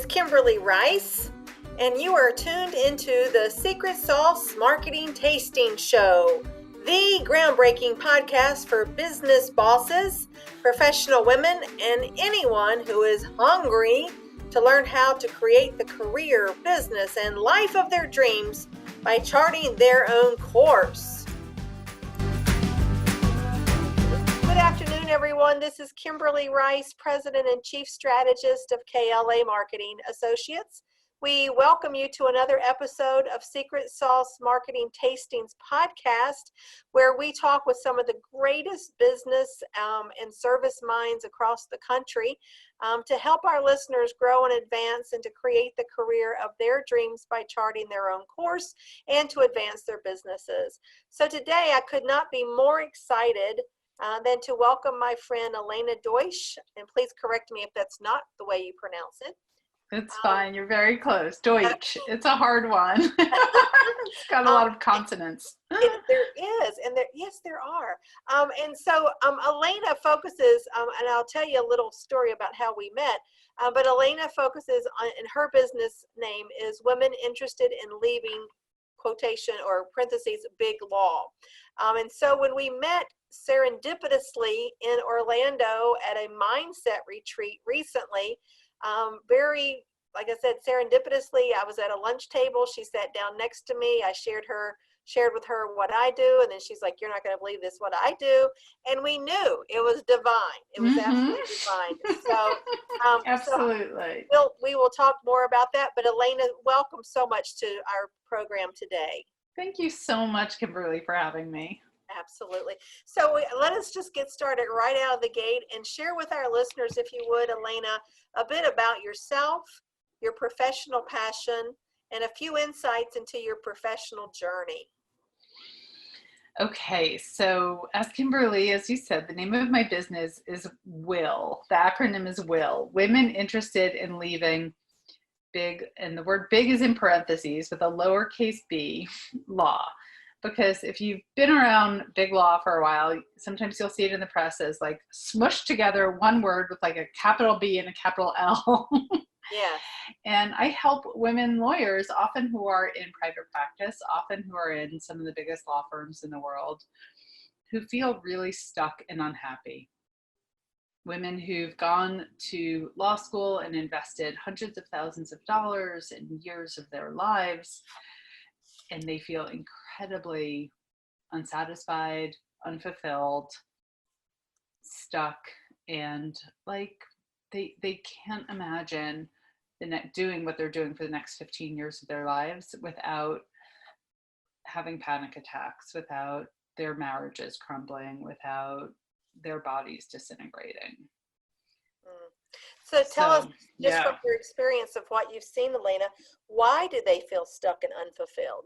Kimberly Rice, and you are tuned into the Secret Sauce Marketing Tasting Show, the groundbreaking podcast for business bosses, professional women, and anyone who is hungry to learn how to create the career, business, and life of their dreams by charting their own course. Good afternoon, everyone. This is Kimberly Rice, President and Chief Strategist of KLA Marketing Associates. We welcome you to another episode of Secret Sauce Marketing Tastings podcast, where we talk with some of the greatest business and service minds across the country to help our listeners grow and advance and to create the career of their dreams by charting their own course and to advance their businesses. So today I could not be more excited than to welcome my friend Elena Deutsch, and please correct me if that's not the way you pronounce it. It's fine. You're very close. Deutsch. It's a hard one. It's got a lot of consonants. There is, and there are. And so Elena focuses, and I'll tell you a little story about how we met, but Elena focuses on, and her business name is Women Interested in Leaving, quotation or parentheses, Big Law. And so when we met serendipitously in Orlando at a mindset retreat recently, very, like I said, serendipitously, I was at a lunch table. She sat down next to me. I shared with her what I do, and then she's like, "You're not going to believe this, what I do." And we knew it was divine. It was absolutely divine. So, absolutely. So we will talk more about that. But Elena, welcome so much to our program today. Thank you so much, Kimberly, for having me. Absolutely. So let us just get started right out of the gate and share with our listeners, if you would, Elena, a bit about yourself, your professional passion, and a few insights into your professional journey. Okay, so as Kimberly, as you said, the name of my business is WILL. The acronym is WILL, Women Interested in Leaving Big, and the word big is in parentheses with a lowercase b, law. Because if you've been around big law for a while, sometimes you'll see it in the press as like smushed together one word with like a capital B and a capital L. Yeah. And I help women lawyers, often who are in private practice, often who are in some of the biggest law firms in the world, who feel really stuck and unhappy. Women who've gone to law school and invested hundreds of thousands of dollars and years of their lives, and they feel incredibly unsatisfied, unfulfilled, stuck, and like they can't imagine doing what they're doing for the next 15 years of their lives without having panic attacks, without their marriages crumbling, without their bodies disintegrating. So tell us, just from your experience of what you've seen, Elena, why do they feel stuck and unfulfilled?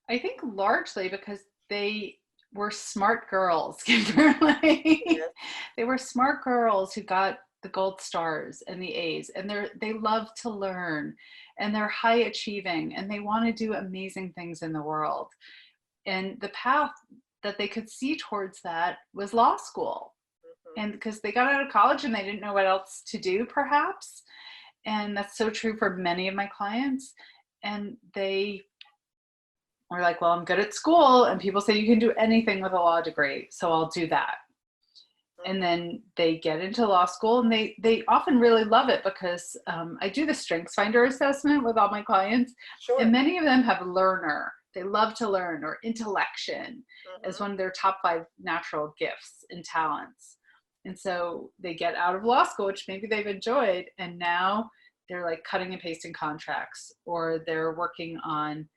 I think largely because they were smart girls, Kimberly. Yes. They were smart girls who got the gold stars and the A's, and they love to learn, and they're high achieving, and they want to do amazing things in the world. And the path that they could see towards that was law school. And because they got out of college and they didn't know what else to do, perhaps. And that's so true for many of my clients. And they were like, well, I'm good at school, and people say you can do anything with a law degree, so I'll do that. And then they get into law school, and they often really love it because I do the Strengths Finder assessment with all my clients. Sure. And many of them have learner. They love to learn, or intellection as one of their top 5 natural gifts and talents. And so they get out of law school, which maybe they've enjoyed, and now they're like cutting and pasting contracts, or they're working on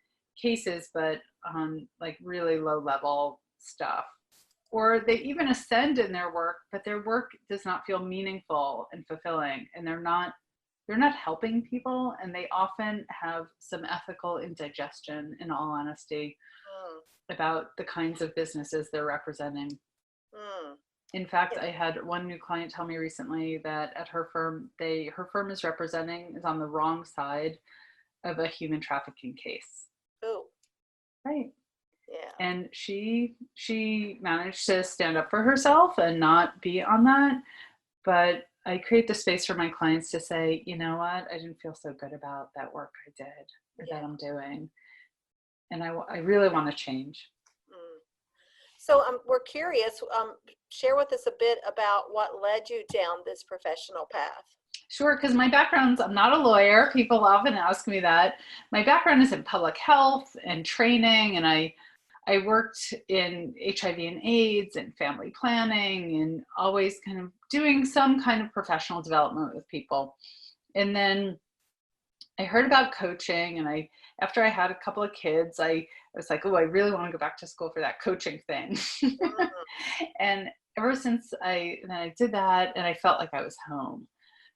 cases, but on like really low level stuff. Or they even ascend in their work, but their work does not feel meaningful and fulfilling, and they're not helping people, and they often have some ethical indigestion, in all honesty, about the kinds of businesses they're representing. In fact, I had one new client tell me recently that at her firm, her firm is on the wrong side of a human trafficking case. Oh. Right. Yeah. And she managed to stand up for herself and not be on that. But I create the space for my clients to say, you know what, I didn't feel so good about that work I did or that I'm doing. And I really want to change. Mm. So we're curious, share with us a bit about what led you down this professional path. Sure, because my background's, I'm not a lawyer. People often ask me that. My background is in public health and training, and I worked in HIV and AIDS and family planning and always kind of doing some kind of professional development with people. And then I heard about coaching, and after I had a couple of kids, I was like, oh, I really want to go back to school for that coaching thing. And ever since I did that, and I felt like I was home.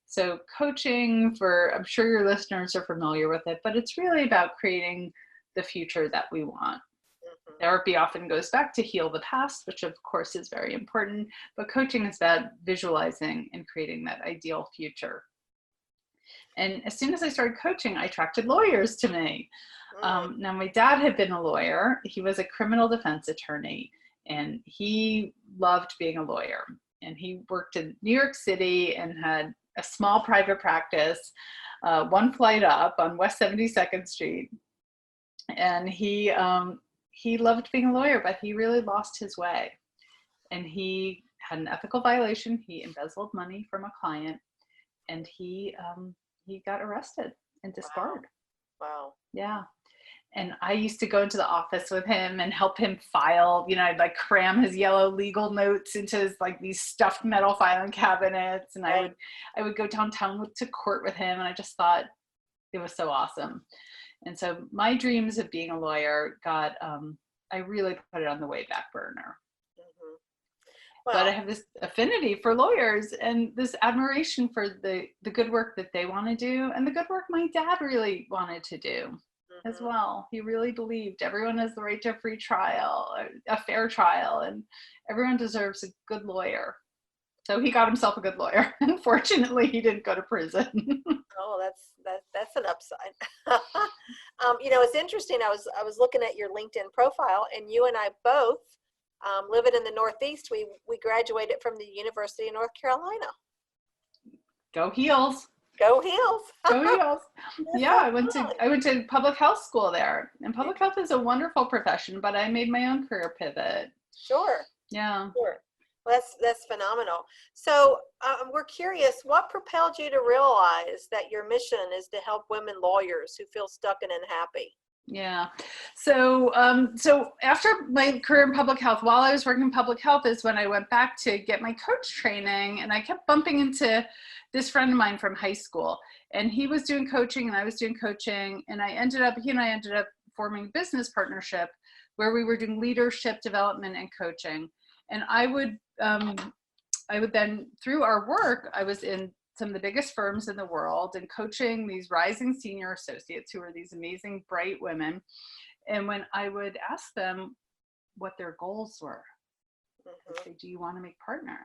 So coaching, I'm sure your listeners are familiar with it, but it's really about creating the future that we want. Therapy often goes back to heal the past, which of course is very important, but coaching is about visualizing and creating that ideal future. And as soon as I started coaching, I attracted lawyers to me. Now, my dad had been a lawyer. He was a criminal defense attorney, and he loved being a lawyer. And he worked in New York City and had a small private practice, one flight up on West 72nd Street. And he loved being a lawyer, but he really lost his way. And he had an ethical violation. He embezzled money from a client, and he got arrested and disbarred. Wow. Yeah. And I used to go into the office with him and help him file, I'd like cram his yellow legal notes into his, like, these stuffed metal filing cabinets. And I would go downtown to court with him. And I just thought it was so awesome. And so my dreams of being a lawyer I really put it on the way back burner. Wow. But I have this affinity for lawyers and this admiration for the good work that they want to do, and the good work my dad really wanted to do as well. He really believed everyone has the right to a free trial, a fair trial, and everyone deserves a good lawyer. So he got himself a good lawyer. Unfortunately, he didn't go to prison. Oh, that's an upside. It's interesting. I was looking at your LinkedIn profile, and you and I both, living in the Northeast, we graduated from the University of North Carolina. Go Heels. Go Heels. Go Heels. Yeah, I went to public health school there, and public health is a wonderful profession, but I made my own career pivot. Sure. Yeah. Sure. Well, that's phenomenal. So we're curious, what propelled you to realize that your mission is to help women lawyers who feel stuck and unhappy? Yeah. So after my career in public health, while I was working in public health is when I went back to get my coach training, and I kept bumping into this friend of mine from high school, and he was doing coaching and I was doing coaching, and he and I ended up forming a business partnership where we were doing leadership development and coaching. And I would then, through our work, I was in some of the biggest firms in the world and coaching these rising senior associates who were these amazing, bright women. And when I would ask them what their goals were, I'd say, do you want to make partner?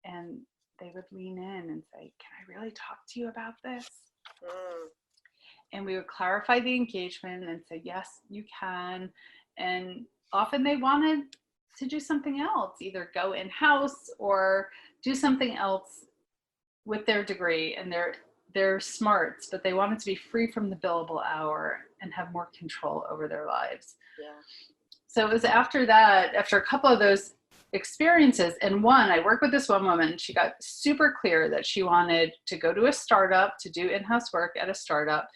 And they would lean in and say, can I really talk to you about this? And we would clarify the engagement and say, yes, you can. And often they wanted to do something else, either go in-house or do something else with their degree and their smarts, but they wanted to be free from the billable hour and have more control over their lives. Yeah. So it was after a couple of those experiences, and I worked with this one woman. She got super clear that she wanted to go to a startup to do in-house work at a startup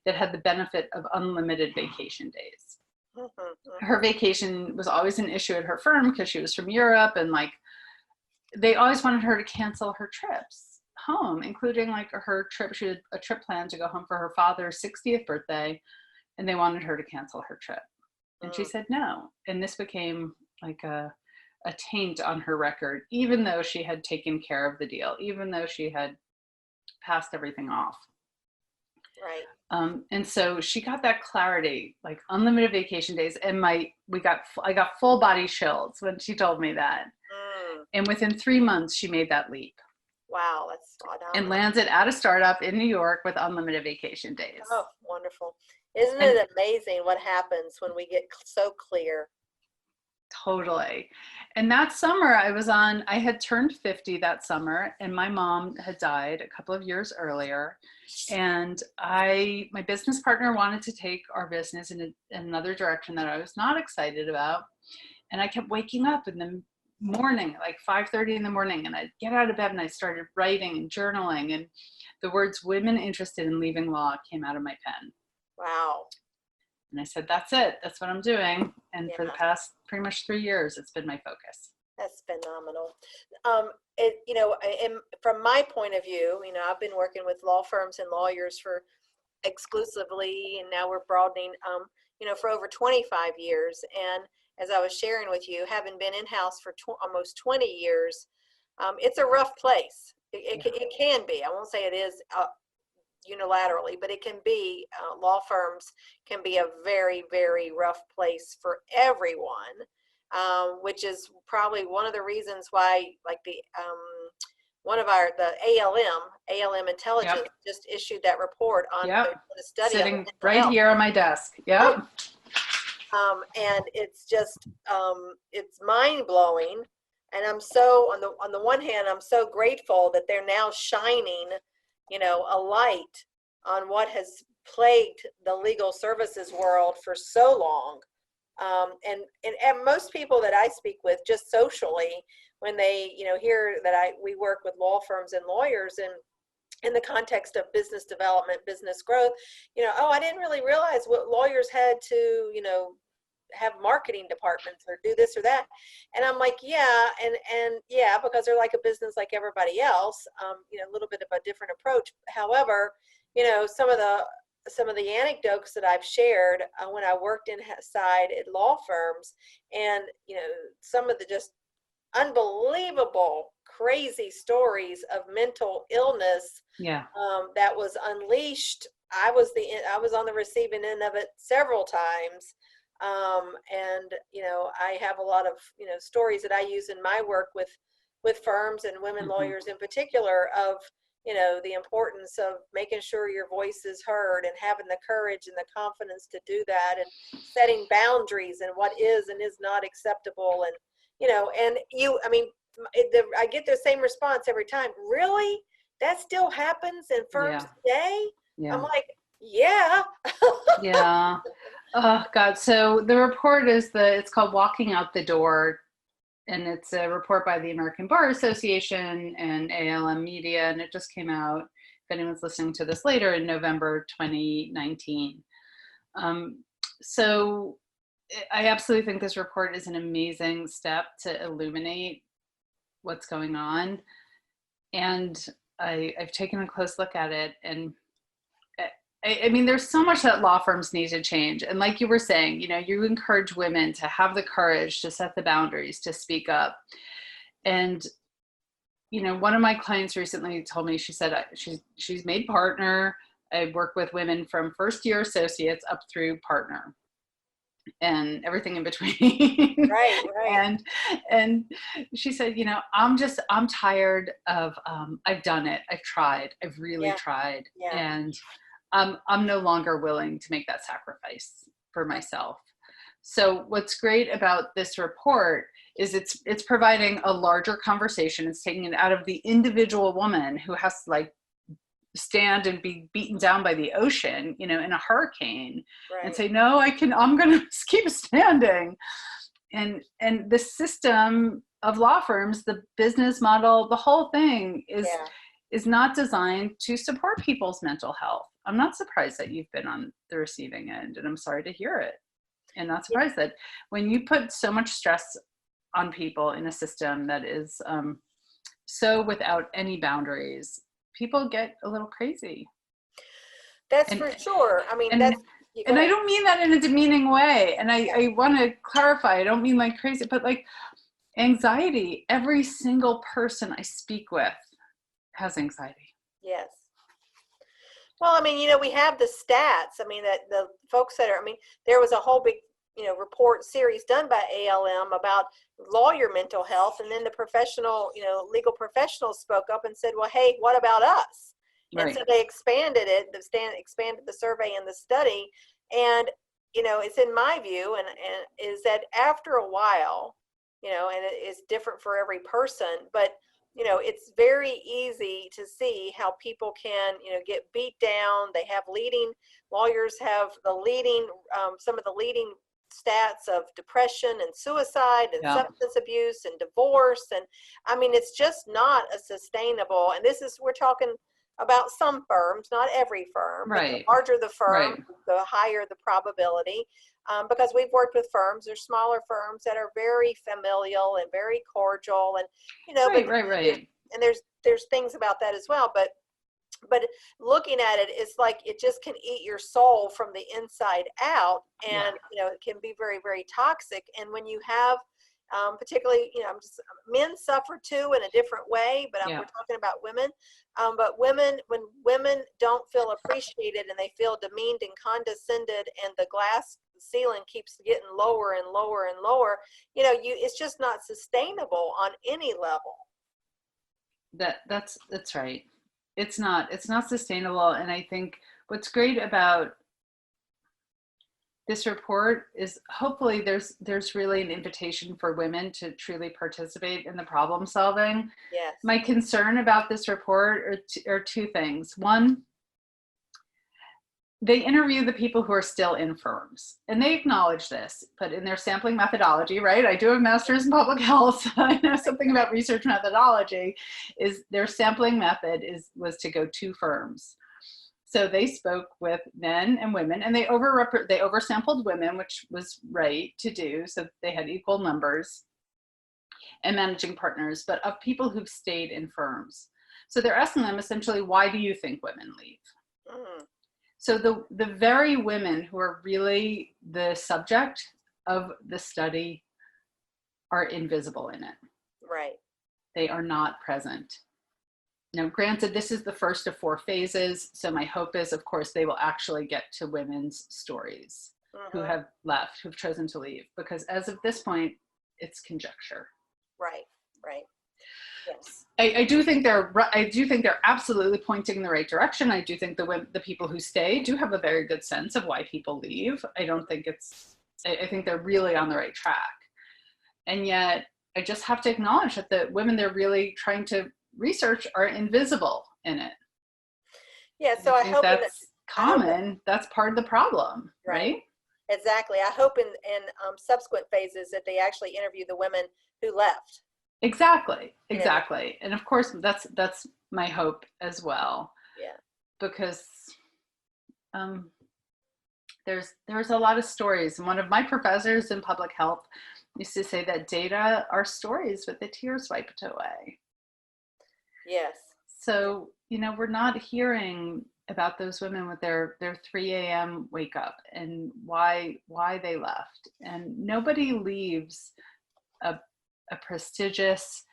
that had the benefit of unlimited vacation days. Her vacation was always an issue at her firm because she was from Europe, and they always wanted her to cancel her trips home, including her trip. She had a trip planned to go home for her father's 60th birthday, and they wanted her to cancel her trip. And she said no. And this became like a taint on her record, even though she had taken care of the deal, even though she had passed everything off. Right. And so she got that clarity, like unlimited vacation days. And I got full body chills when she told me that. And within 3 months, she made that leap. Wow, that's phenomenal. And landed at a startup in New York with unlimited vacation days. Oh, wonderful. Isn't it amazing what happens when we get so clear? Totally. And that summer I had turned 50 that summer, and my mom had died a couple of years earlier. And my business partner wanted to take our business in another direction that I was not excited about. And I kept waking up in the morning, like 5:30 in the morning, and I'd get out of bed and I started writing and journaling, and the words "women interested in leaving law" came out of my pen. Wow. And I said, that's it. That's what I'm doing. And Yeah. for the past pretty much 3 years, it's been my focus. That's phenomenal. From my point of view, I've been working with law firms and lawyers for exclusively, and now we're broadening, for over 25 years. And as I was sharing with you, having been in-house for almost 20 years, it's a rough place. It can be. I won't say it is unilaterally, but it can be. Law firms can be a very, very rough place for everyone, which is probably one of the reasons why, like the ALM Intelligence just issued that report on the study sitting of right health. here on my desk. Yep. And it's just it's mind blowing. And I'm so on the one hand, I'm so grateful that they're now shining, a light on what has plagued the legal services world for so long. And most people that I speak with, just socially, when they hear that we work with law firms and lawyers, and in the context of business development, business growth, oh, I didn't really realize what lawyers had to have marketing departments or do this or that. And I'm like, yeah, and yeah, because they're like a business like everybody else, a little bit of a different approach. However, some of the anecdotes that I've shared when I worked inside at law firms, and some of the just unbelievable, crazy stories of mental illness that was unleashed. I was on the receiving end of it several times. And I have a lot of stories that I use in my work with firms and women lawyers in particular, of the importance of making sure your voice is heard and having the courage and the confidence to do that, and setting boundaries and what is and is not acceptable. And I get the same response every time. Really? That still happens in firms today? I'm like, yeah. Yeah. Oh God. So the report it's called Walking Out the Door, and it's a report by the American Bar Association and ALM Media, and it just came out, if anyone's listening to this later, in November 2019. So I absolutely think this report is an amazing step to illuminate what's going on. And I've taken a close look at it, and I mean, there's so much that law firms need to change. And like you were saying, you encourage women to have the courage to set the boundaries, to speak up. And, one of my clients recently told me, she said she's made partner. I work with women from first-year associates up through partner and everything in between. Right. And she said, I'm tired of, I've done it. I've tried. I've really tried. Yeah. And I'm no longer willing to make that sacrifice for myself. So what's great about this report is it's providing a larger conversation. It's taking it out of the individual woman who has to stand and be beaten down by the ocean, in a hurricane, and say, no, I'm going to keep standing. And the system of law firms, the business model, the whole thing is not designed to support people's mental health. I'm not surprised that you've been on the receiving end, and I'm sorry to hear it. And not surprised that when you put so much stress on people in a system that is so without any boundaries, people get a little crazy. That's for sure. I mean, and I don't mean that in a demeaning way. And I want to clarify, I don't mean like crazy, but like anxiety. Every single person I speak with has anxiety. Yes. Well, I mean, we have the stats. I mean, that the folks there was a whole big, report series done by ALM about lawyer mental health. And then the professional, legal professionals spoke up and said, well, hey, what about us? Right. And so they expanded it, expanded the survey and the study. And, it's in my view, and is that after a while, and it is different for every person, but it's very easy to see how people can, get beat down. They have lawyers have some of the leading stats of depression and suicide and Yeah. substance abuse and divorce. And I mean, it's just not a sustainable, and we're talking about some firms, not every firm, but the Right. larger the firm, Right. the higher the probability. Because we've worked with firms, there's smaller firms that are very familial and very cordial, and Right. but Right. Right. and there's things about that as well. But looking at it, it's like it just can eat your soul from the inside out, Yeah. and it can be very, very toxic. And when you have particularly, men suffer too in a different way, but Yeah. we're talking about women. But when women don't feel appreciated and they feel demeaned and condescended, and the glass ceiling keeps getting lower and lower and lower, it's just not sustainable on any level. That's right. It's not sustainable. And I think what's great about this report is hopefully there's really an invitation for women to truly participate in the problem solving. Yes. My concern about this report are two things. One, they interview the people who are still in firms, and they acknowledge this, but in their sampling methodology, right? I do a master's in public health, so I know something about research methodology. Is their sampling method was to go to firms. So they spoke with men and women, and they oversampled women, which was right to do, so they had equal numbers, and managing partners, but of people who've stayed in firms. So they're asking them essentially, why do you think women leave? Mm. So the very women who are really the subject of the study are invisible in it. Right. They are not present. Now, granted, this is the first of 4 phases, so my hope is, of course, they will actually get to women's stories who have left, who've chosen to leave, because as of this point, it's conjecture. Right. Right. Yes. I do think they're absolutely pointing in the right direction. I do think the people who stay do have a very good sense of why people leave. I think they're really on the right track. And yet I just have to acknowledge that the women they're really trying to research are invisible in it. Yeah. So I hope that's common. That's part of the problem, right? Exactly. I hope in subsequent phases that they actually interview the women who left. Exactly. And of course, that's my hope as well. Yeah. Because there's a lot of stories. And one of my professors in public health used to say that data are stories with the tears wiped away. Yes. So, we're not hearing about those women with their 3 a.m. wake up and why they left. And nobody leaves a prestigious,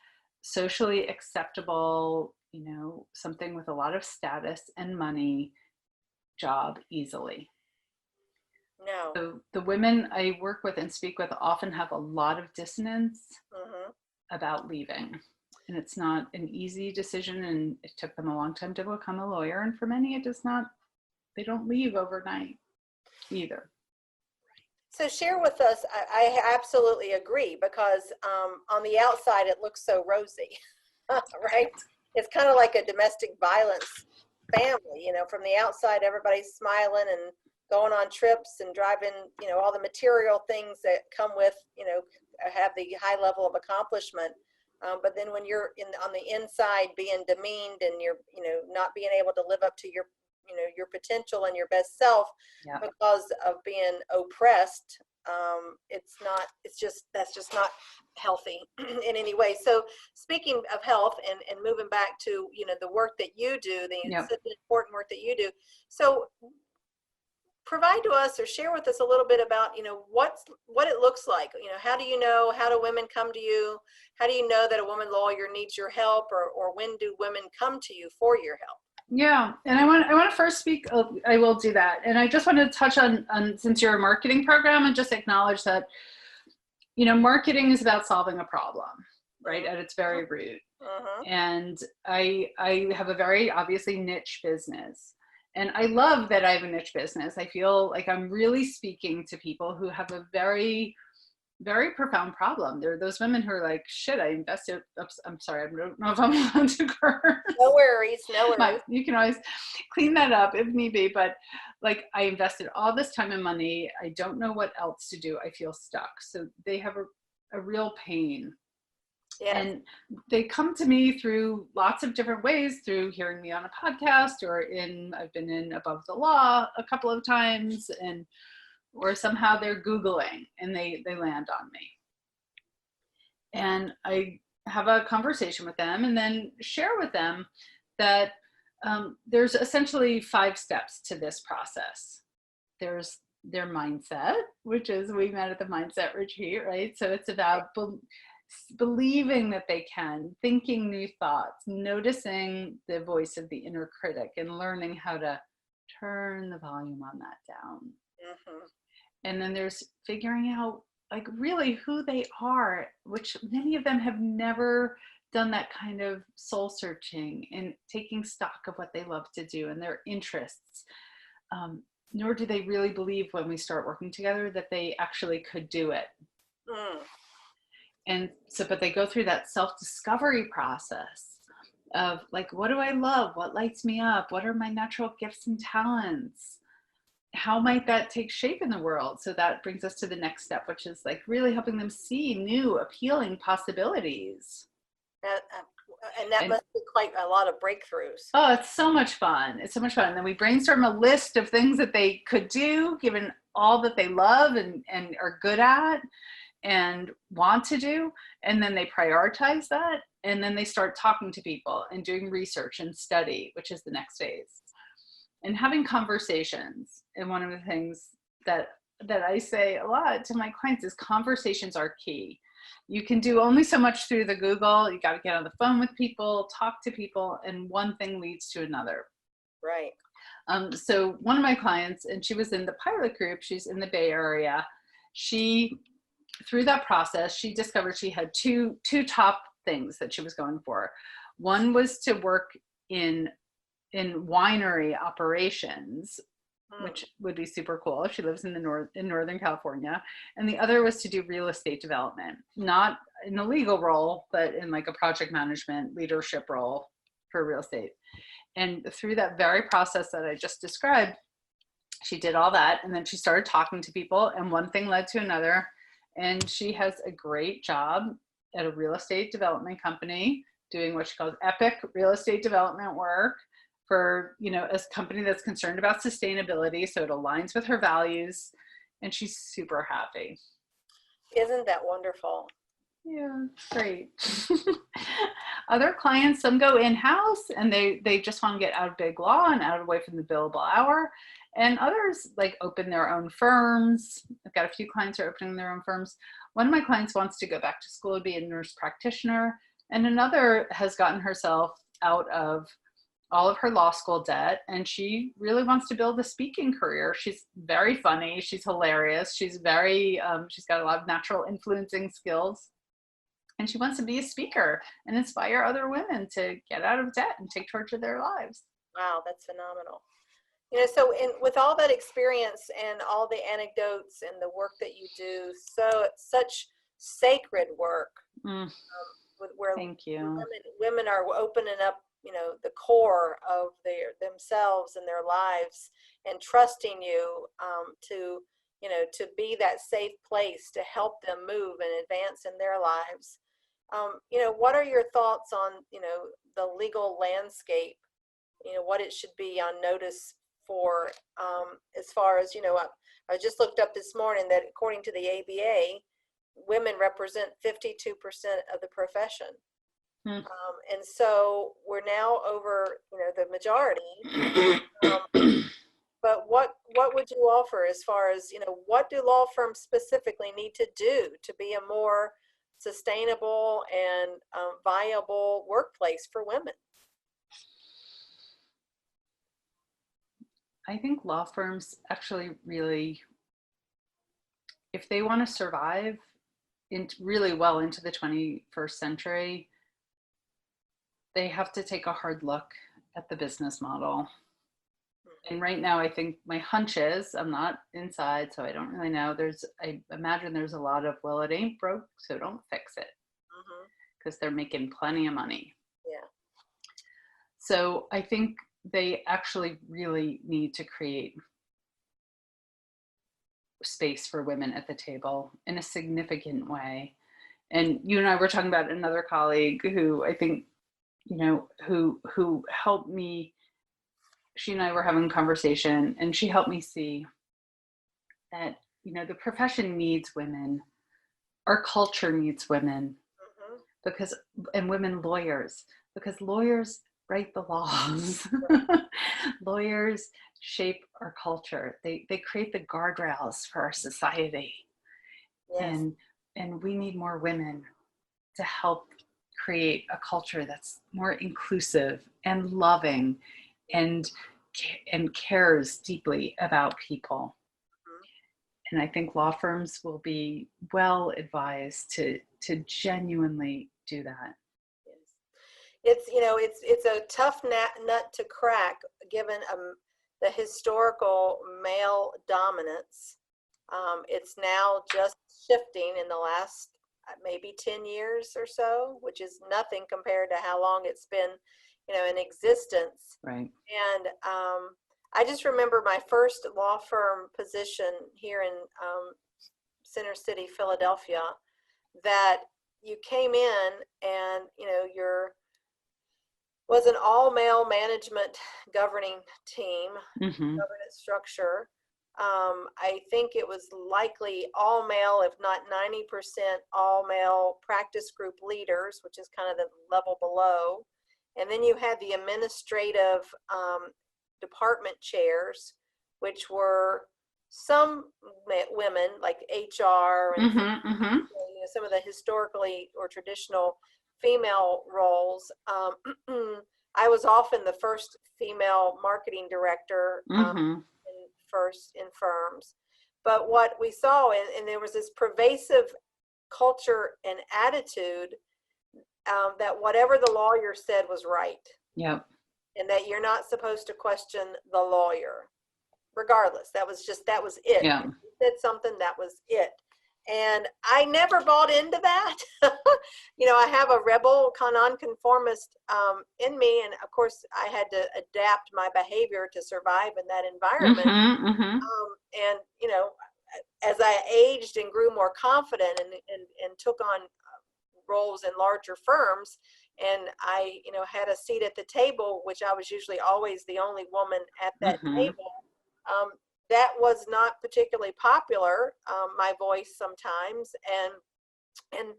socially acceptable, something with a lot of status and money job easily. No. So the women I work with and speak with often have a lot of dissonance about leaving. And it's not an easy decision, and it took them a long time to become a lawyer. And for many, they don't leave overnight either. So share with us, I absolutely agree, because on the outside, it looks so rosy, right? It's kind of like a domestic violence family, from the outside, everybody's smiling and going on trips and driving, all the material things that come with, have the high level of accomplishment. But then when you're on the inside being demeaned and you're, not being able to live up to your potential and your best self because of being oppressed, that's just not healthy in any way. So speaking of health and moving back to, the work that you do, the important work that you do. So provide to us or share with us a little bit about, what it looks like. How do you know, how do women come to you? How do you know that a woman lawyer needs your help, or when do women come to you for your help? Yeah, and I want to first speak. I will do that, and I just want to touch on since you're a marketing program, and just acknowledge that marketing is about solving a problem, right, at its very root. And I have a very obviously niche business, And I love that I have a niche business. I feel like I'm really speaking to people who have a very, very profound problem. There are those women who are like, shit, I invested. Oops, I'm sorry. I don't know if I'm allowed to curse. No worries, no worries. You can always clean that up if need be. But like, I invested all this time and money. I don't know what else to do. I feel stuck. So they have a real pain. Yes. And they come to me through lots of different ways, through hearing me on a podcast, or I've been in Above the Law a couple of times, or somehow they're Googling and they land on me. And I have a conversation with them and then share with them that there's essentially 5 steps to this process. There's their mindset, which is, we met at the mindset retreat, right? So it's about believing that they can, thinking new thoughts, noticing the voice of the inner critic, and learning how to turn the volume on that down. Mm-hmm. And then there's figuring out like really who they are, which many of them have never done that kind of soul searching and taking stock of what they love to do and their interests. Nor do they really believe when we start working together that they actually could do it. And so, but they go through that self-discovery process of like, what do I love? What lights me up? What are my natural gifts and talents? How might that take shape in the world? So that brings us to the next step, which is like really helping them see new, appealing possibilities. And that must be quite a lot of breakthroughs. Oh, it's so much fun. It's so much fun. And then we brainstorm a list of things that they could do, given all that they love and are good at and want to do. And then they prioritize that. And then they start talking to people and doing research and study, which is the next phase. And having conversations. And one of the things that I say a lot to my clients is conversations are key. You can do only so much through the Google. You got to get on the phone with people, talk to people, and one thing leads to another. Right. So one of my clients, and she was in the pilot group, she's in the Bay Area. Through that process, she discovered she had two top things that she was going for. One was to work in winery operations, which would be super cool. She lives in Northern California. And the other was to do real estate development, not in a legal role, but in like a project management leadership role for real estate. And through that very process that I just described, she did all that. And then she started talking to people, and one thing led to another. And she has a great job at a real estate development company doing what she calls epic real estate development work for, a company that's concerned about sustainability. So it aligns with her values, and she's super happy. Isn't that wonderful? Yeah, great. Other clients, some go in-house and they just want to get out of big law and out away from the billable hour. And others like open their own firms. I've got a few clients who are opening their own firms. One of my clients wants to go back to school to be a nurse practitioner. And another has gotten herself out of all of her law school debt, and she really wants to build a speaking career. She's very funny. She's hilarious. She's she's got a lot of natural influencing skills, and she wants to be a speaker and inspire other women to get out of debt and take charge of their lives. Wow, that's phenomenal. So with all that experience and all the anecdotes and the work that you do, such sacred work, where Thank you. Women are opening up, the core of themselves and their lives, and trusting you to be that safe place to help them move and advance in their lives. What are your thoughts on the legal landscape? What it should be on notice for, as far as I just looked up this morning that according to the ABA, women represent 52% of the profession. And so we're now over, the majority. But what would you offer as far as, what do law firms specifically need to do to be a more sustainable and viable workplace for women? I think law firms actually really, if they want to survive really well into the 21st century, they have to take a hard look at the business model. And right now, I think my hunch is, I'm not inside, so I don't really know. I imagine there's a lot of, well, it ain't broke, so don't fix it, Mhm. because they're making plenty of money. Yeah. So I think they actually really need to create space for women at the table in a significant way. And you and I were talking about another colleague who I think, who helped me. She and I were having a conversation, and she helped me see that, the profession needs women. Our culture needs women, Mhm. because, and women lawyers, because lawyers write the laws. Lawyers shape our culture. They create the guardrails for our society. Yes. And we need more women to help create a culture that's more inclusive and loving, and cares deeply about people. Mhm. And I think law firms will be well advised to genuinely do that. Yes. It's a tough nut to crack, given the historical male dominance. It's now just shifting in the last maybe 10 years or so, which is nothing compared to how long it's been, in existence. Right. And I just remember my first law firm position here in Center City, Philadelphia, that you came in and, was an all-male management governing team, Mm-hmm. governance structure. I think it was likely all male, if not 90% all male practice group leaders, which is kind of the level below. And then you had the administrative department chairs, which were some women, like HR and Mm-hmm. Mm-hmm. some of the historically or traditional female roles. I was often the first female marketing director Mm-hmm. in firms. But what we saw, and there was this pervasive culture and attitude, that whatever the lawyer said was right, Yep. and that you're not supposed to question the lawyer, regardless. That was it. Yeah. If you said something, that was it. And I never bought into that. I have a rebel nonconformist in me, and of course I had to adapt my behavior to survive in that environment. Mm-hmm. Mm-hmm. And as I aged and grew more confident, and took on roles in larger firms, and I had a seat at the table, which I was usually always the only woman at that Mm-hmm. table. um, that was not particularly popular, my voice sometimes, and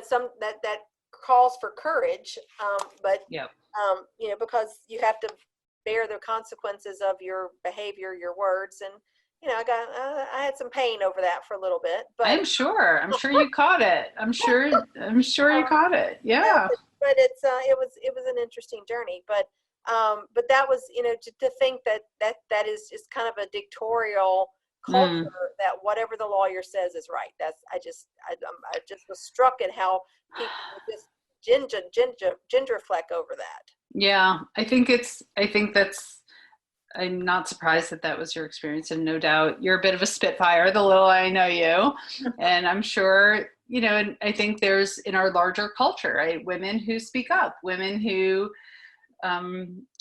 some that calls for courage, but Yep. because you have to bear the consequences of your behavior, your words. And I had some pain over that for a little bit, but I'm sure. I'm sure you caught it. I'm sure you caught it. yeah, Yeah. but it was an interesting journey. But that was, to think that is just kind of a dictatorial culture, Mm. that whatever the lawyer says is right. I just was struck at how people would just genderfleck over that. Yeah. I'm not surprised that that was your experience, and no doubt you're a bit of a spitfire, the little I know you. And I'm sure, and I think there's, in our larger culture, right, women who speak up, women who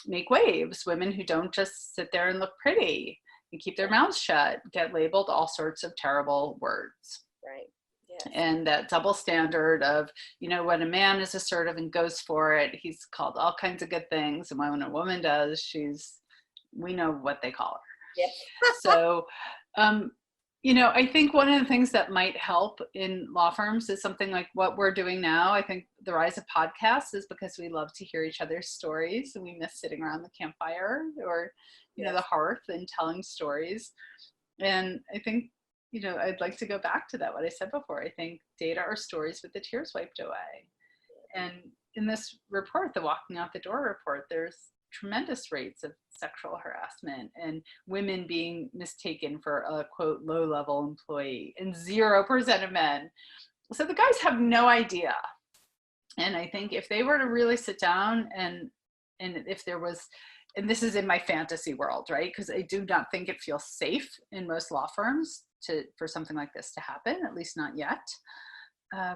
make waves, women who don't just sit there and look pretty and keep their mouths shut, get labeled all sorts of terrible words. Right. Yes. And that double standard of, when a man is assertive and goes for it, he's called all kinds of good things. And when a woman does, we know what they call her. Yes. So, I think one of the things that might help in law firms is something like what we're doing now. I think the rise of podcasts is because we love to hear each other's stories, and we miss sitting around the campfire or, Yes. the hearth and telling stories. And I think, I'd like to go back to that, what I said before. I think data are stories with the tears wiped away. And in this report, the Walking Out the Door report, there's tremendous rates of sexual harassment and women being mistaken for a, quote, low-level employee, and 0% of men. So the guys have no idea. And I think if they were to really sit down, and if there was, and this is in my fantasy world, right? Because I do not think it feels safe in most law firms for something like this to happen, at least not yet,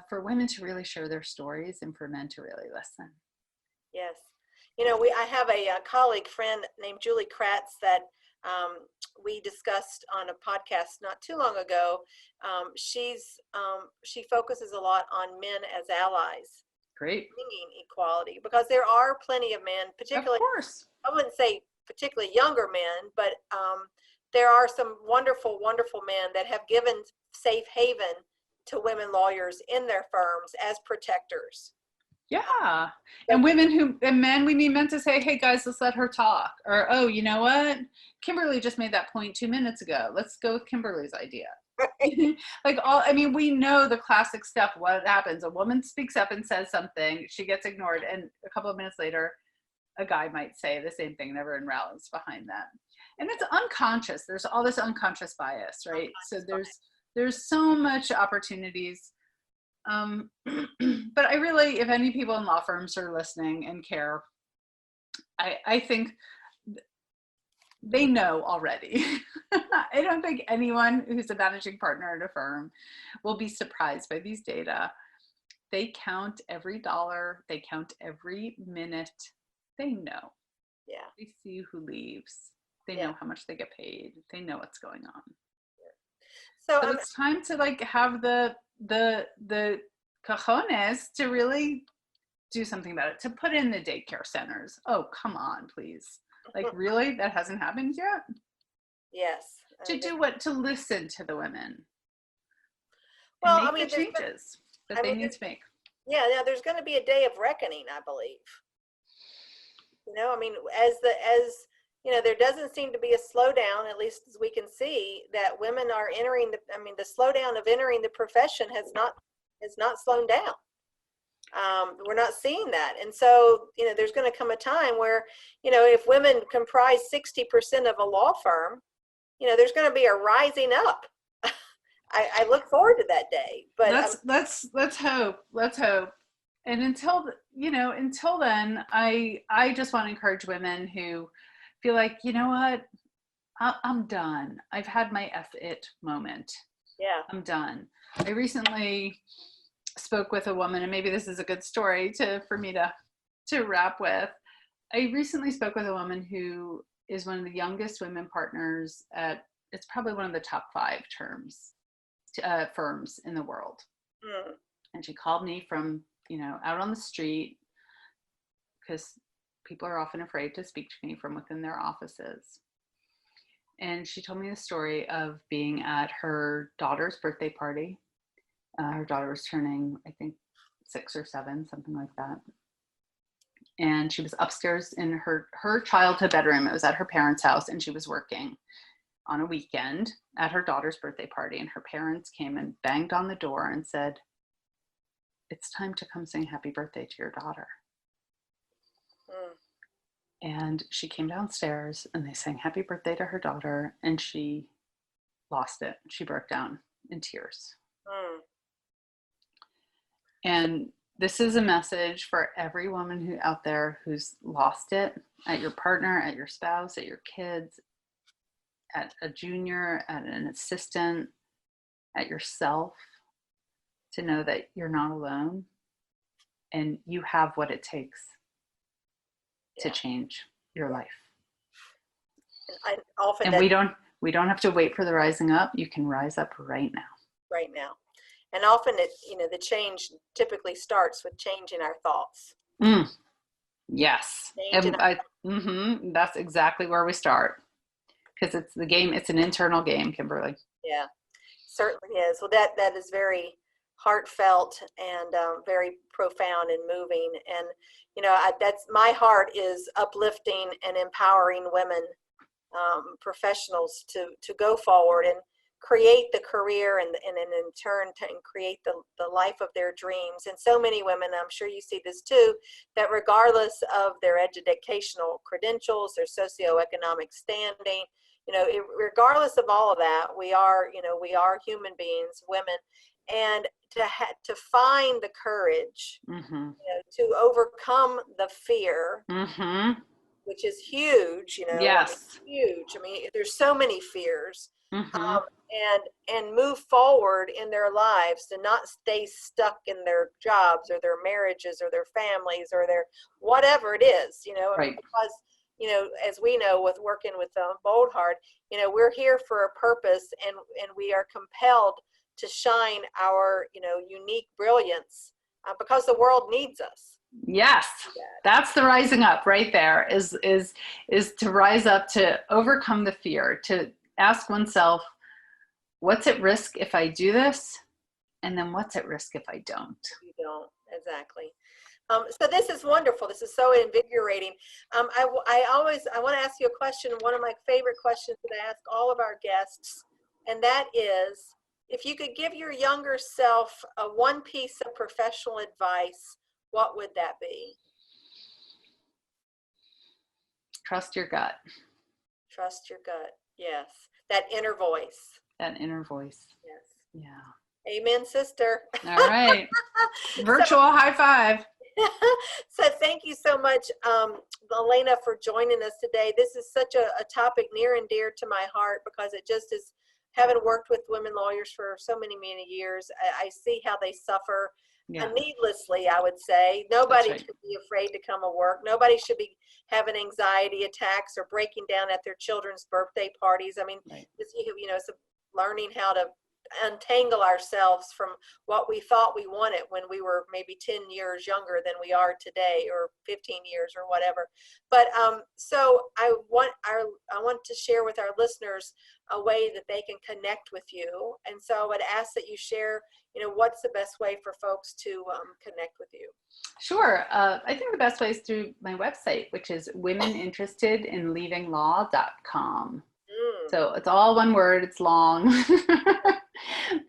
for women to really share their stories and for men to really listen. Yes. I have a colleague friend named Julie Kratz that we discussed on a podcast not too long ago. She focuses a lot on men as allies. Great. Bringing equality, because there are plenty of men, particularly, of course, I wouldn't say particularly younger men, but there are some wonderful, wonderful men that have given safe haven to women lawyers in their firms as protectors. Yeah. And men, we need men to say, hey guys, let's let her talk. Or, oh, you know what? Kimberly just made that point 2 minutes ago. Let's go with Kimberly's idea. We know the classic stuff. What happens? A woman speaks up and says something, she gets ignored, and a couple of minutes later, a guy might say the same thing, and everyone rallies behind them. And it's unconscious. There's all this unconscious bias, right? So there's so much opportunities. But I really, if any people in law firms are listening and care, I think they know already. I don't think anyone who's a managing partner at a firm will be surprised by these data. They count every dollar, they count every minute. They know. Yeah. They see who leaves. They know how much they get paid. They know what's going on. So it's time to have the cojones to really do something about it, to put in the daycare centers. Oh, come on, please. Really? That hasn't happened yet? Yes. To do what? To listen to the women. Well, and make the changes that they need to make. Yeah, there's going to be a day of reckoning, I believe. There doesn't seem to be a slowdown, at least as we can see, that women are entering the slowdown of entering the profession has not slowed down. We're not seeing that. And so, there's going to come a time where, if women comprise 60% of a law firm, there's going to be a rising up. I look forward to that day. But let's hope. Let's hope. And until then, I just want to encourage women who feel like, you know what, I'm done. I've had my F it moment. Yeah. I'm done. I recently spoke with a woman, and maybe this is a good story for me to wrap with. I recently spoke with a woman who is one of the youngest women partners it's probably one of the top 5 firms in the world. Mm. And she called me from, out on the street, because people are often afraid to speak to me from within their offices. And she told me the story of being at her daughter's birthday party. Her daughter was turning, I think, 6 or 7, something like that. And she was upstairs in her childhood bedroom. It was at her parents' house, and she was working on a weekend at her daughter's birthday party. And her parents came and banged on the door and said, "It's time to come sing happy birthday to your daughter." Mm. And she came downstairs, and they sang happy birthday to her daughter, and she lost it. She broke down in tears. Mm. And this is a message for every woman out there who's lost it, at your partner, at your spouse, at your kids, at a junior, at an assistant, at yourself, to know that you're not alone and you have what it takes to change your life. We don't have to wait for the rising up. You can rise up right now. Right now. And often the change typically starts with changing our thoughts. Yes. And that's exactly where we start. Because it's the game, it's an internal game, Kimberly. Yeah, certainly is. Well, that is very heartfelt and very profound and moving. And, that's my heart is uplifting and empowering women, professionals to go forward and create the career and in turn to create the life of their dreams. And so many women, I'm sure you see this too, that regardless of their educational credentials, their socioeconomic standing, regardless of all of that, we are human beings, women, and to find the courage, to overcome the fear, which is huge, you know, I mean, Yes. huge. I mean, there's so many fears. Mm-hmm. And move forward in their lives and not stay stuck in their jobs or their marriages or their families or their whatever it is, you know. I mean, Right. because, you know, as we know with working with Bold Heart, you know, we're here for a purpose, and we are compelled to shine our, you know, unique brilliance because the world needs us. Yes. That's the rising up right there, is to rise up, to overcome the fear, to ask oneself, what's at risk if I do this? And then what's at risk if I don't? You don't. Exactly. So this is wonderful. This is so invigorating. I want to ask you a question. One of my favorite questions that I ask all of our guests, and that is, if you could give your younger self one piece of professional advice, what would that be? Trust your gut. Trust your gut. Yes. That inner voice. That inner voice. Yes. Yeah. Amen, sister. All right. Virtual high five. So thank you so much, Elena, for joining us today. This is such a topic near and dear to my heart, because it just is, having worked with women lawyers for so many years, I see how they suffer needlessly, I would say. Nobody should be afraid to come to work. Nobody should be having anxiety attacks or breaking down at their children's birthday parties. I mean, you know, it's learning how to untangle ourselves from what we thought we wanted when we were maybe 10 years younger than we are today, or 15 years or whatever. But so I want to share with our listeners a way that they can connect with you, and so I would ask that you share, you know, what's the best way for folks to connect with you. Sure. I think the best way is through my website, which is womeninterestedinleavinglaw.com. So it's all one word, it's long,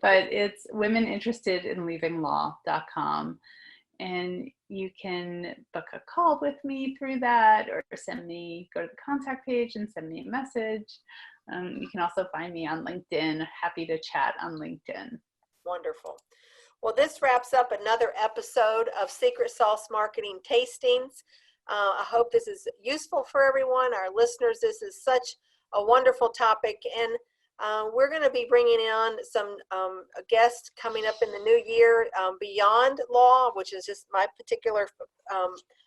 but it's womeninterestedinleavinglaw.com. And you can book a call with me through that, or go to the contact page and send me a message. You can also find me on LinkedIn. Happy to chat on LinkedIn. Wonderful. Well, this wraps up another episode of Secret Sauce Marketing Tastings. I hope this is useful for everyone, our listeners. This is such a wonderful topic, and we're going to be bringing on some guests coming up in the new year, beyond law, which is just my particular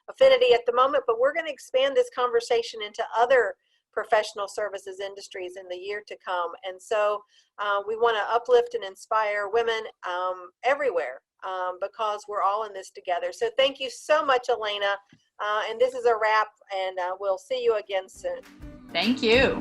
affinity at the moment, but we're going to expand this conversation into other professional services industries in the year to come. And so we want to uplift and inspire women everywhere, because we're all in this together. So thank you so much, Elena. And this is a wrap, and we'll see you again soon. Thank you.